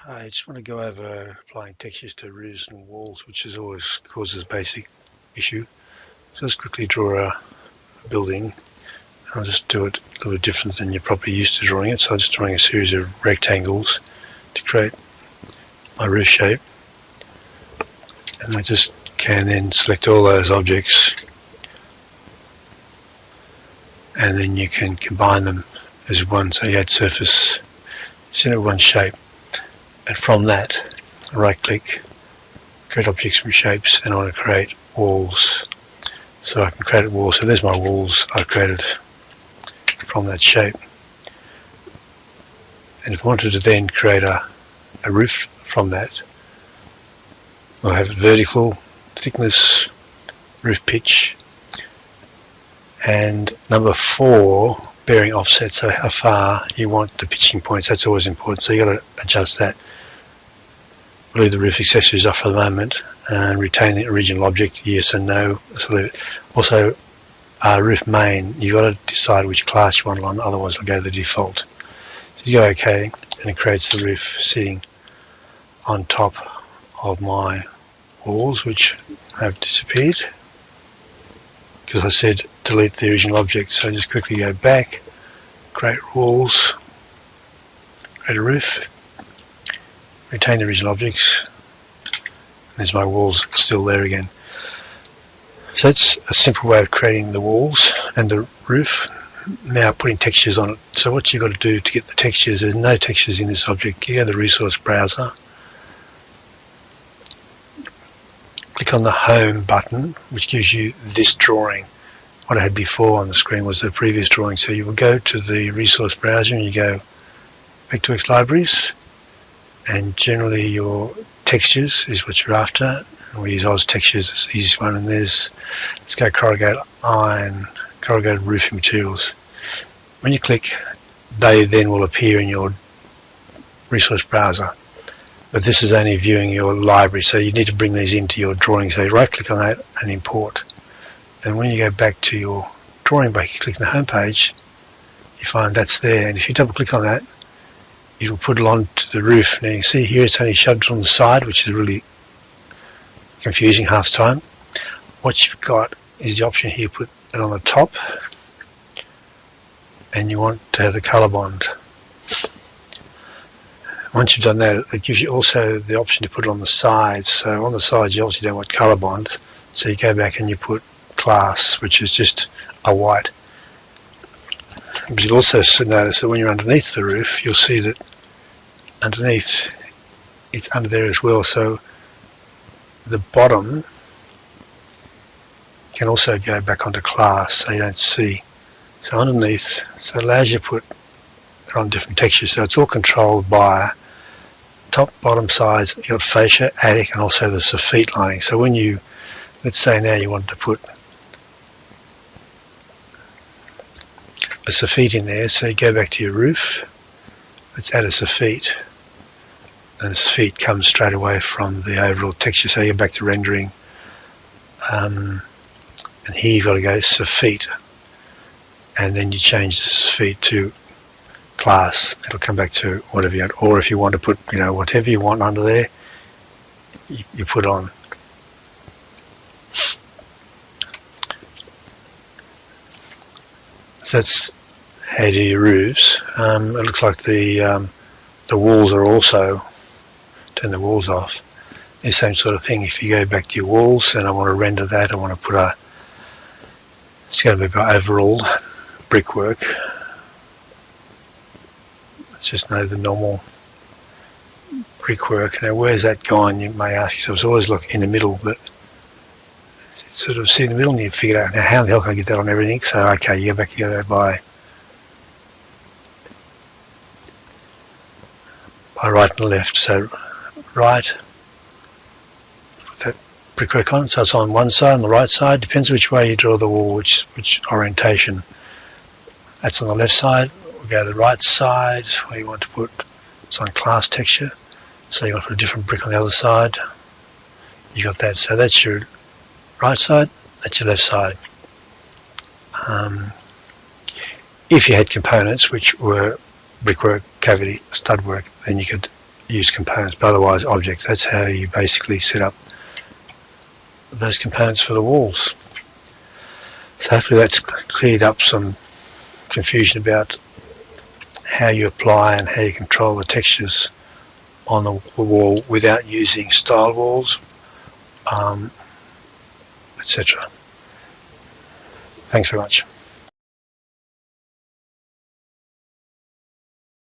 I just want to go over applying textures to roofs and walls, which is always causes a basic issue. So let's quickly draw a building. I'll just do it a little bit different than you're probably used to drawing it. So I'm just drawing a series of rectangles to create my roof shape. And I just can then select all those objects, and then you can combine them as one. So you add surface, center one shape. And from that, right click, create objects from shapes, and I want to create walls. So I can create a wall. So there's my walls I created from that shape. And if I wanted to then create a roof from that, I'll have vertical, thickness, roof pitch, and number 4, bearing offset. So how far you want the pitching points, that's always important. So you've got to adjust that. We'll leave the roof accessories off for the moment and retain the original object, yes and no. So also, roof main, you've got to decide which class you want it on, otherwise it'll go to the default. So you go OK, and it creates the roof sitting on top of my walls, which have disappeared because I said delete the original object. So just quickly go back, create walls, create a roof, retain the original objects. There's my walls still there again. So that's a simple way of creating the walls and the roof. Now putting textures on it. So what you've got to do to get the textures, there's no textures in this object. You go to the resource browser, click on the home button, which gives you this drawing. What I had before on the screen was the previous drawing. So you will go to the resource browser and you go Vectorworks libraries, and generally your textures is what you're after. And we use Oz textures, it's the easiest one. And let's go corrugated iron, corrugated roofing materials. When you click, they then will appear in your resource browser. But this is only viewing your library, so you need to bring these into your drawing. So you right click on that and import. And when you go back to your drawing book, you click on the home page, you find that's there. And if you double click on that, it will put it onto the roof. Now you can see here it's only shoved on the side, which is really confusing half the time. What you've got is the option here, put it on the top, and you want to have the colour bond. Once you've done that, it gives you also the option to put it on the sides. So on the sides you obviously don't want colour bond, so you go back and you put class, which is just a white. But you'll also notice that when you're underneath the roof, you'll see that underneath it's under there as well. So the bottom can also go back onto class, so you don't see. So underneath, so it allows you to put it on different textures. So it's all controlled by top, bottom, sides. You've got fascia, attic, and also the soffit lining. So when you, let's say now you want to put a soffit in there, so you go back to your roof, let's add a soffit, and the soffit comes straight away from the overall texture. So you go back to rendering, and here you've got to go soffit, and then you change the soffit to class. It'll come back to whatever you want, or if you want to put, whatever you want under there, you put on. So that's how you do your roofs. It looks like the walls are also, turn the walls off, the same sort of thing. If you go back to your walls and I want to render that, I want to put it's going to be my overall brickwork. Let's just know the normal brickwork. Now where's that gone, you may ask yourself. It's always look in the middle, but sort of see in the middle and you figure out, now how the hell can I get that on everything? So okay, you go back, you go by right and left. So right, put that brickwork on, so it's on one side, on the right side, depends which way you draw the wall, which orientation. That's on the left side. We'll go to the right side where you want to put, it's on class texture, so you want to put a different brick on the other side. You got that, so that's your right side, that's your left side. If you had components which were brickwork, cavity, stud work, then you could use components, but otherwise objects. That's how you basically set up those components for the walls. So hopefully that's cleared up some confusion about how you apply and how you control the textures on the wall without using style walls, etc. Thanks very much.